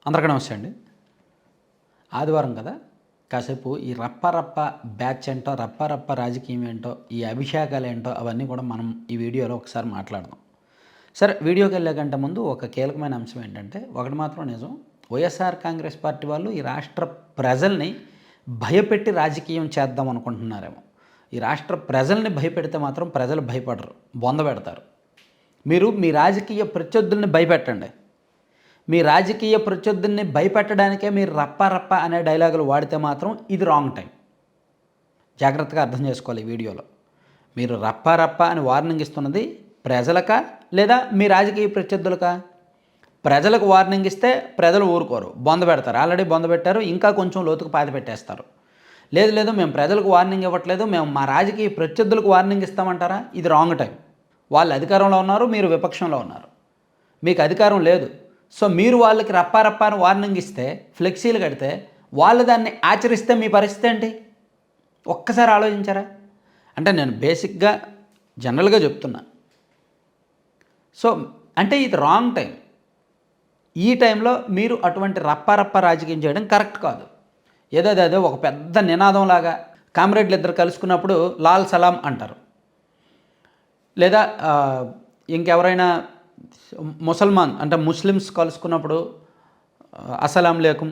అందరికీ నమస్తే అండి. ఆదివారం కదా, కాసేపు ఈ రప్ప బ్యాచ్ ఏంటో, రప్ప రాజకీయం ఏంటో, ఈ అభిషేకాలు ఏంటో అవన్నీ కూడా మనం ఈ వీడియోలో ఒకసారి మాట్లాడదాం. సరే, వీడియోకి వెళ్ళే కంటే ముందు ఒక కీలకమైన అంశం ఏంటంటే, ఒకటి మాత్రం నిజం, వైఎస్ఆర్ కాంగ్రెస్ పార్టీ వాళ్ళు ఈ రాష్ట్ర ప్రజల్ని భయపెట్టి రాజకీయం చేద్దాం అనుకుంటున్నారేమో. ఈ రాష్ట్ర ప్రజల్ని భయపెడితే మాత్రం ప్రజలు భయపడరు, బొంద పెడతారు. మీరు మీ రాజకీయ ప్రత్యర్థుల్ని భయపెట్టండి. మీ రాజకీయ ప్రత్యర్థుల్ని భయపెట్టడానికే మీరు రప్ప అనే డైలాగులు వాడితే మాత్రం ఇది రాంగ్ టైం. జాగ్రత్తగా అర్థం చేసుకోవాలి. ఈ వీడియోలో మీరు రప్ప అని వార్నింగ్ ఇస్తున్నది ప్రజలకా లేదా మీ రాజకీయ ప్రత్యర్థులకా? ప్రజలకు వార్నింగ్ ఇస్తే ప్రజలు ఊరుకోరు, బొంద పెడతారు. ఆల్రెడీ బొంద పెట్టారు, ఇంకా కొంచెం లోతుకు పాతి పెట్టేస్తారు. లేదు మేము ప్రజలకు వార్నింగ్ ఇవ్వట్లేదు, మేము మా రాజకీయ ప్రత్యర్థులకు వార్నింగ్ ఇస్తామంటారా? ఇది రాంగ్ టైం. వాళ్ళు అధికారంలో ఉన్నారు, మీరు విపక్షంలో ఉన్నారు, మీకు అధికారం లేదు. సో మీరు వాళ్ళకి రప్ప అని వార్నింగ్ ఇస్తే, ఫ్లెక్సీలు కడితే, వాళ్ళు దాన్ని ఆచరిస్తే మీ పరిస్థితి ఏంటి? ఒక్కసారి ఆలోచించారా? అంటే నేను బేసిక్గా జనరల్గా చెప్తున్నా. సో అంటే ఇది రాంగ్ టైం. ఈ టైంలో మీరు అటువంటి రప్ప రాజకీయం చేయడం కరెక్ట్ కాదు. ఏదో ఒక పెద్ద నినాదంలాగా కామ్రేడ్లు ఇద్దరు కలుసుకున్నప్పుడు లాల్ సలాం అంటారు, లేదా ఇంకెవరైనా ముసల్మాన్ అంటే ముస్లిమ్స్ కలుసుకున్నప్పుడు అస్సలాం లేకుం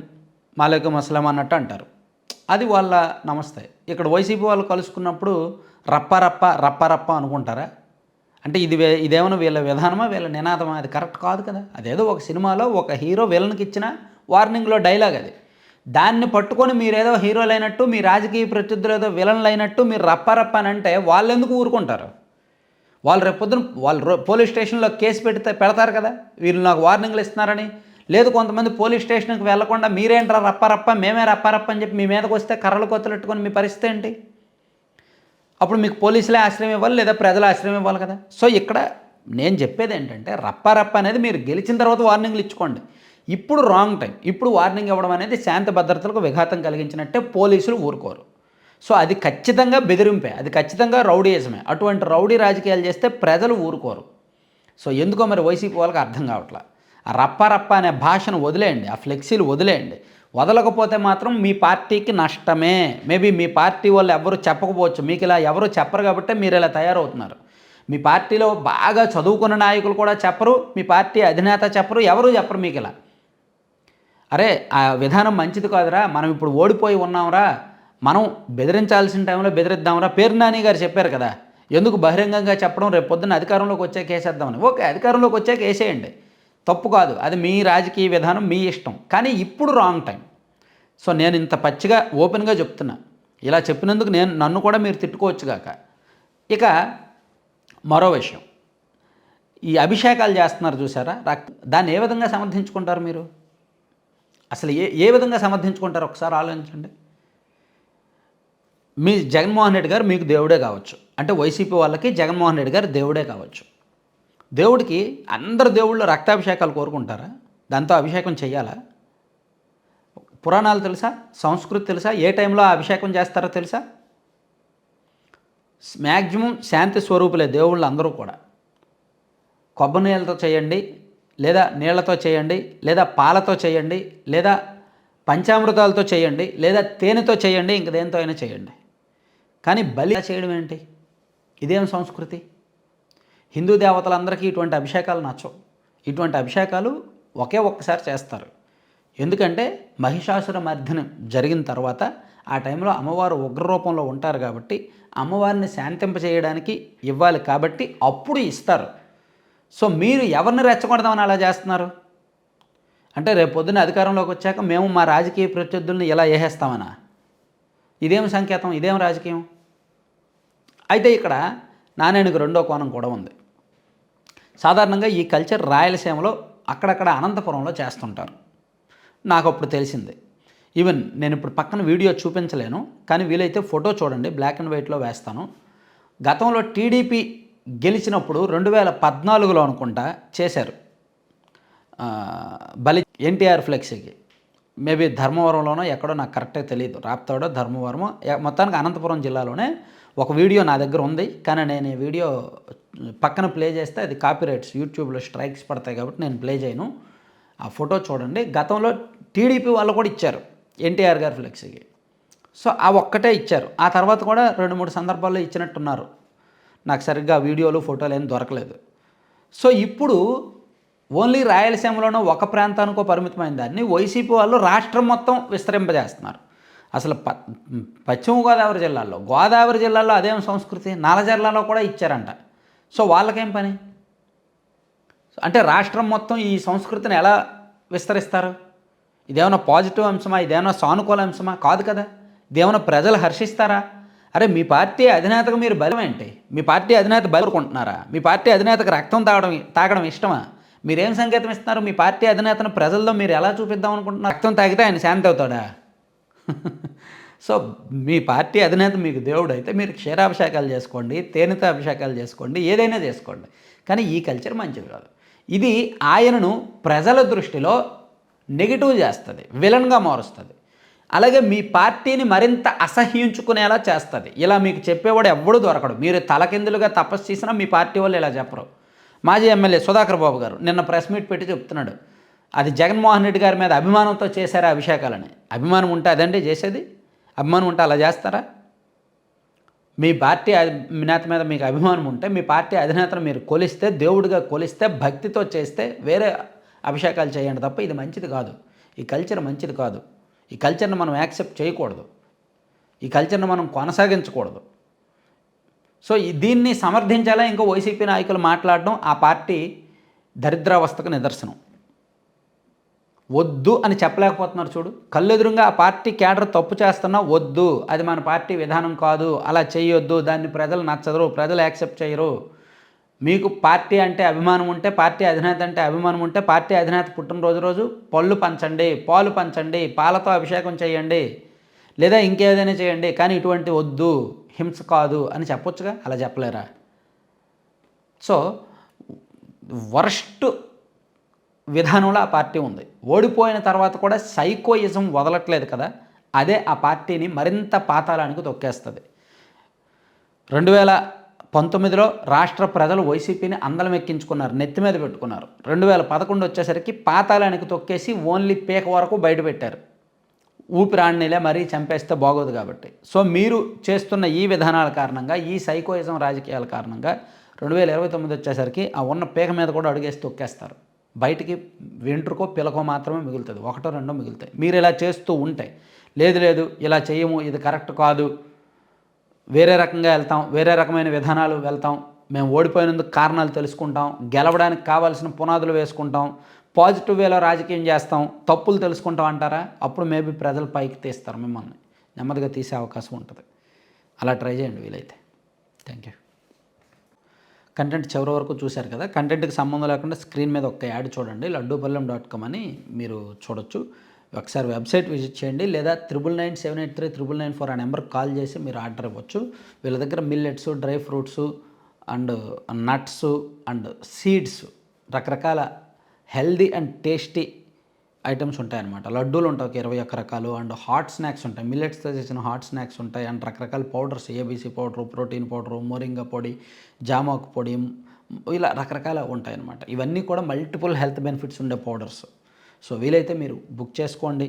మాలేకుం అస్సలాం అన్నట్టు అంటారు. అది వాళ్ళ నమస్తే. ఇక్కడ వైసీపీ వాళ్ళు కలుసుకున్నప్పుడు రప్ప అనుకుంటారా? అంటే ఇదేమైనా వీళ్ళ విధానమా, వీళ్ళ నినాదమా? అది కరెక్ట్ కాదు కదా. అదేదో ఒక సినిమాలో ఒక హీరో విలన్కి ఇచ్చిన వార్నింగ్లో డైలాగ్ అది. దాన్ని పట్టుకొని మీరేదో హీరోలు అయినట్టు, మీ రాజకీయ ప్రత్యర్థులు ఏదో విలన్లు అయినట్టు మీరు రప్ప అని అంటే వాళ్ళు ఎందుకు ఊరుకుంటారు? వాళ్ళు రేపొద్దున వాళ్ళు పోలీస్ స్టేషన్లో కేసు పెడతారు కదా, వీళ్ళు నాకు వార్నింగ్లు ఇస్తున్నారని. లేదు, కొంతమంది పోలీస్ స్టేషన్కి వెళ్లకుండా మీరేంట్రా రప్ప మేమే రప్ప అని చెప్పి మీ మీదకి వస్తే కర్రలు కొత్తలెట్టుకొని మీ పరిస్థితి ఏంటి? అప్పుడు మీకు పోలీసులే ఆశ్రయం ఇవ్వాలి, లేదా ప్రజలు ఆశ్రయం ఇవ్వాలి కదా. సో ఇక్కడ నేను చెప్పేది ఏంటంటే, రప్ప అనేది మీరు గెలిచిన తర్వాత వార్నింగ్లు ఇచ్చుకోండి. ఇప్పుడు రాంగ్ టైం. ఇప్పుడు వార్నింగ్ ఇవ్వడం అనేది శాంతి భద్రతలకు విఘాతం కలిగించినట్టే, పోలీసులు ఊరుకోరు. సో అది ఖచ్చితంగా బెదిరింపే, అది ఖచ్చితంగా రౌడీయిజమే. అటువంటి రౌడీ రాజకీయాలు చేస్తే ప్రజలు ఊరుకోరు. సో ఎందుకో మరి వైసీపీ వాళ్ళకి అర్థం కావట్లా. ఆ రప్ప అనే భాషను వదిలేయండి, ఆ ఫ్లెక్సీలు వదిలేయండి. వదలకపోతే మాత్రం మీ పార్టీకి నష్టమే. మేబీ మీ పార్టీ వాళ్ళు ఎవరు చెప్పకపోవచ్చు, మీకు ఇలా ఎవరు చెప్పరు కాబట్టి మీరు ఇలా తయారవుతున్నారు. మీ పార్టీలో బాగా చదువుకున్న నాయకులు కూడా చెప్పరు, మీ పార్టీ అధినేత చెప్పరు, ఎవరు చెప్పరు మీకు ఇలా. అరే ఆ విధానం మంచిది కాదురా, మనం ఇప్పుడు ఓడిపోయి ఉన్నాంరా, మనం బెదిరించాల్సిన టైంలో బెదిరిద్దాంరా. పేరు నాని గారు చెప్పారు కదా, ఎందుకు బహిరంగంగా చెప్పడం, రేపు పొద్దున్న అధికారంలోకి వచ్చాక వేసేద్దామని. ఓకే, అధికారంలోకి వచ్చాక వేసేయండి, తప్పు కాదు, అది మీ రాజకీయ విధానం, మీ ఇష్టం. కానీ ఇప్పుడు రాంగ్ టైం. సో నేను ఇంత పచ్చిగా ఓపెన్గా చెప్తున్నా. ఇలా చెప్పినందుకు నన్ను కూడా మీరు తిట్టుకోవచ్చుగాక. ఇక మరో విషయం, ఈ అభిషేకాలు చేస్తున్నారు చూసారా, దాన్ని ఏ విధంగా సమర్థించుకుంటారు మీరు? అసలు ఏ విధంగా సమర్థించుకుంటారు ఒకసారి ఆలోచించండి. మీ జగన్మోహన్ రెడ్డి గారు మీకు దేవుడే కావచ్చు, అంటే వైసీపీ వాళ్ళకి జగన్మోహన్ రెడ్డి గారు దేవుడే కావచ్చు. దేవుడికి అందరు దేవుళ్ళు రక్తాభిషేకాలు కోరుకుంటారా? దాంతో అభిషేకం చేయాలా? పురాణాలు తెలుసా? సంస్కృతి తెలుసా? ఏ టైంలో అభిషేకం చేస్తారో తెలుసా? మ్యాక్సిమం శాంతి స్వరూపులే దేవుళ్ళు అందరూ కూడా. కొబ్బరి నీళ్ళతో చేయండి, లేదా నీళ్లతో చేయండి, లేదా పాలతో చేయండి, లేదా పంచామృతాలతో చేయండి, లేదా తేనెతో చేయండి, ఇంక దేనితో అయినా చేయండి. కానీ బలి చేయడం ఏంటి? ఇదేం సంస్కృతి? హిందూ దేవతలందరికీ ఇటువంటి అభిషేకాలు నచ్చవు. ఇటువంటి అభిషేకాలు ఒక్కసారి చేస్తారు. ఎందుకంటే మహిషాసుర మర్దనం జరిగిన తర్వాత ఆ టైంలో అమ్మవారు ఉగ్రరూపంలో ఉంటారు కాబట్టి అమ్మవారిని శాంతింపచేయడానికి ఇవ్వాలి, కాబట్టి అప్పుడు ఇస్తారు. సో మీరు ఎవరిని రెచ్చగొడదామని అలా చేస్తున్నారు? అంటే రేపు పొద్దున్న అధికారంలోకి వచ్చాక మేము మా రాజకీయ ప్రత్యర్థుల్ని ఇలా వేసేస్తామనా? ఇదేం సంకేతం, ఇదేం రాజకీయం? అయితే ఇక్కడ నాణేనికి రెండో కోణం కూడా ఉంది. సాధారణంగా ఈ కల్చర్ రాయలసీమలో అక్కడక్కడ అనంతపురంలో చేస్తుంటారు. నాకు అప్పుడు తెలిసింది. ఈవెన్ నేను ఇప్పుడు పక్కన వీడియో చూపించలేను, కానీ వీలైతే ఫోటో చూడండి, బ్లాక్ అండ్ వైట్లో వేస్తాను. గతంలో టీడీపీ గెలిచినప్పుడు 2014లో అనుకుంటా చేశారు బలి ఎన్టీఆర్ ఫ్లెక్సీకి. మేబీ ధర్మవరంలోనో ఎక్కడో, నాకు కరెక్ట్గా తెలియదు, రాప్తాడో ధర్మవరమో, మొత్తానికి అనంతపురం జిల్లాలోనే ఒక వీడియో నా దగ్గర ఉంది. కానీ నేను ఈ వీడియో పక్కన ప్లే చేస్తే అది కాపీరైట్స్, యూట్యూబ్లో స్ట్రైక్స్ పడతాయి కాబట్టి నేను ప్లే చేయను. ఆ ఫోటో చూడండి. గతంలో టీడీపీ వాళ్ళు కూడా ఇచ్చారు ఎన్టీఆర్ గారి ఫ్లెక్సీకి. సో ఆ ఒక్కటే ఇచ్చారు. ఆ తర్వాత కూడా 2-3 సందర్భాల్లో ఇచ్చినట్టున్నారు. నాకు సరిగ్గా వీడియోలు ఫోటోలు ఏం దొరకలేదు. సో ఇప్పుడు ఓన్లీ రాయలసీమలోనో ఒక ప్రాంతానికో పరిమితమైన దాన్ని వైసీపీ వాళ్ళు రాష్ట్రం మొత్తం విస్తరింపజేస్తున్నారు. అసలు పశ్చిమ గోదావరి జిల్లాలో అదేం సంస్కృతి, నల్లజర్లలో కూడా ఇచ్చారంట. సో వాళ్ళకేం పని? అంటే రాష్ట్రం మొత్తం ఈ సంస్కృతిని ఎలా విస్తరిస్తారు? ఇదేమన్నా పాజిటివ్ అంశమా? ఇదేమన్నా సానుకూల అంశమా? కాదు కదా. ఇదేమన్నా ప్రజలు హర్షిస్తారా? అరే మీ పార్టీ అధినేతకు మీరు బలం ఏంటి? మీ పార్టీ అధినేత బలుకుంటున్నారా? మీ పార్టీ అధినేతకు రక్తం తాగడం ఇష్టమా? మీరేం సంకేతం ఇస్తున్నారు? మీ పార్టీ అధినేతను ప్రజల్లో మీరు ఎలా చూపిద్దాం అనుకుంటున్నారు? రక్తం తాగితే ఆయన శాంతి అవుతాడా? సో మీ పార్టీ అధినేత మీకు దేవుడు అయితే మీరు క్షీరాభిషేకాలు చేసుకోండి, తేనెతో అభిషేకాలు చేసుకోండి, ఏదైనా చేసుకోండి. కానీ ఈ కల్చర్ మంచిది కాదు. ఇది ఆయనను ప్రజల దృష్టిలో నెగిటివ్ చేస్తుంది, విలన్గా మారుస్తుంది. అలాగే మీ పార్టీని మరింత అసహ్యించుకునేలా చేస్తుంది. ఇలా మీకు చెప్పేవాడు ఎవ్వడూ దొరకడు. మీరు తలకిందులుగా తపస్సు చేసినా మీ పార్టీ వాళ్ళు ఇలా చెప్పరు. మాజీ ఎమ్మెల్యే సుధాకర్ బాబు గారు నిన్న ప్రెస్ మీట్ పెట్టి చెప్తున్నాడు, అది జగన్మోహన్ రెడ్డి గారి మీద అభిమానంతో చేశారా అభిషేకాలని. అభిమానం ఉంటే అదండి చేసేది? అభిమానం ఉంటే అలా చేస్తారా? మీ పార్టీ అధినేత మీద మీకు అభిమానం ఉంటే, మీ పార్టీ అధినేతను మీరు కొలిస్తే, దేవుడిగా కొలిస్తే, భక్తితో చేస్తే వేరే అభిషేకాలు చేయండి తప్ప ఇది మంచిది కాదు. ఈ కల్చర్ మంచిది కాదు. ఈ కల్చర్ని మనం యాక్సెప్ట్ చేయకూడదు. ఈ కల్చర్ని మనం కొనసాగించకూడదు. సో దీన్ని సమర్థించాలా ఇంకా వైసీపీ నాయకులు మాట్లాడడం ఆ పార్టీ దరిద్రావస్థకు నిదర్శనం. వద్దు అని చెప్పలేకపోతున్నారు చూడు. కళ్ళెదురుగా ఆ పార్టీ క్యాడర్ తప్పు చేస్తున్నా వద్దు, అది మన పార్టీ విధానం కాదు, అలా చేయొద్దు, దాన్ని ప్రజలు నచ్చరు, ప్రజలు యాక్సెప్ట్ చేయరు. మీకు పార్టీ అంటే అభిమానం ఉంటే, పార్టీ అధినేత అంటే అభిమానం ఉంటే, పార్టీ అధినేత పుట్టినరోజు పళ్ళు పంచండి, పాలు పంచండి, పాలతో అభిషేకం చేయండి, లేదా ఇంకేదైనా చేయండి. కానీ ఇటువంటి వద్దు, హింస కాదు అని చెప్పొచ్చుగా. అలా చెప్పలేరా? సో వర్స్ట్ విధానంలో ఆ పార్టీ ఉంది. ఓడిపోయిన తర్వాత కూడా సైకోయిజం వదలట్లేదు కదా. అదే ఆ పార్టీని మరింత పాతాళానికి తొక్కేస్తుంది. 2019లో రాష్ట్ర ప్రజలు వైసీపీని అందలం ఎక్కించుకున్నారు, నెత్తి మీద పెట్టుకున్నారు. 2011 వచ్చేసరికి పాతాళానికి తొక్కేసి ఓన్లీ పీక వరకు బయటపెట్టారు. ఊపిరాణిలే మరీ చంపేస్తే బాగోదు కాబట్టి. సో మీరు చేస్తున్న ఈ విధానాల కారణంగా, ఈ సైకోయిజం రాజకీయాల కారణంగా 2029 వచ్చేసరికి ఆ ఉన్న పీక మీద కూడా అడుగేసి తొక్కేస్తారు. బయటికి వెంట్రుకో పిలకో మాత్రమే మిగులుతుంది, ఒకటో రెండో మిగులుతాయి. మీరు ఇలా చేస్తూ ఉంటే, లేదు ఇలా చేయము, ఇది కరెక్ట్ కాదు, వేరే రకంగా వెళ్తాం, వేరే రకమైన విధానాలు వెళ్తాం, మేము ఓడిపోయినందుకు కారణాలు తెలుసుకుంటాం, గెలవడానికి కావాల్సిన పునాదులు వేసుకుంటాం, పాజిటివ్ వేలో రాజకీయం చేస్తాం, తప్పులు తెలుసుకుంటాం అంటారా? అప్పుడు మేబీ ప్రజలు పైకి తీస్తారు, మిమ్మల్ని నెమ్మదిగా తీసే అవకాశం ఉంటుంది. అలా ట్రై చేయండి వీలైతే. Thank you. కంటెంట్ చివరి వరకు చూశారు కదా. కంటెంట్కి సంబంధం లేకుండా స్క్రీన్ మీద ఒక యాడ్ చూడండి, laddupalem.com అని మీరు చూడొచ్చు. ఒకసారి వెబ్సైట్ విజిట్ చేయండి, లేదా 9997839994 ఆ నెంబర్కి కాల్ చేసి మీరు ఆర్డర్ ఇవ్వచ్చు. వీళ్ళ దగ్గర millets, dry fruits and nuts and seeds, రకరకాల హెల్దీ అండ్ టేస్టీ ఐటమ్స్ ఉంటాయన్నమాట. లడ్డూలు ఉంటాయి 21 రకాలు, అండ్ హాట్ స్నాక్స్ ఉంటాయి, మిల్లెట్స్తో చేసిన హాట్ స్నాక్స్ ఉంటాయి, అండ్ రకరకాల powders, ABC powder, protein powder, moringa పొడి, జామాకు పొడి, ఇలా రకరకాల ఉంటాయన్నమాట. ఇవన్నీ కూడా మల్టిపుల్ హెల్త్ బెనిఫిట్స్ ఉండే పౌడర్స్. సో వీలైతే మీరు బుక్ చేసుకోండి,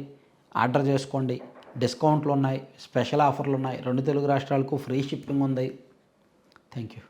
ఆర్డర్ చేసుకోండి. డిస్కౌంట్లు ఉన్నాయి, స్పెషల్ ఆఫర్లు ఉన్నాయి, 2 తెలుగు రాష్ట్రాలకు ఫ్రీ షిప్పింగ్ ఉంది. Thank you.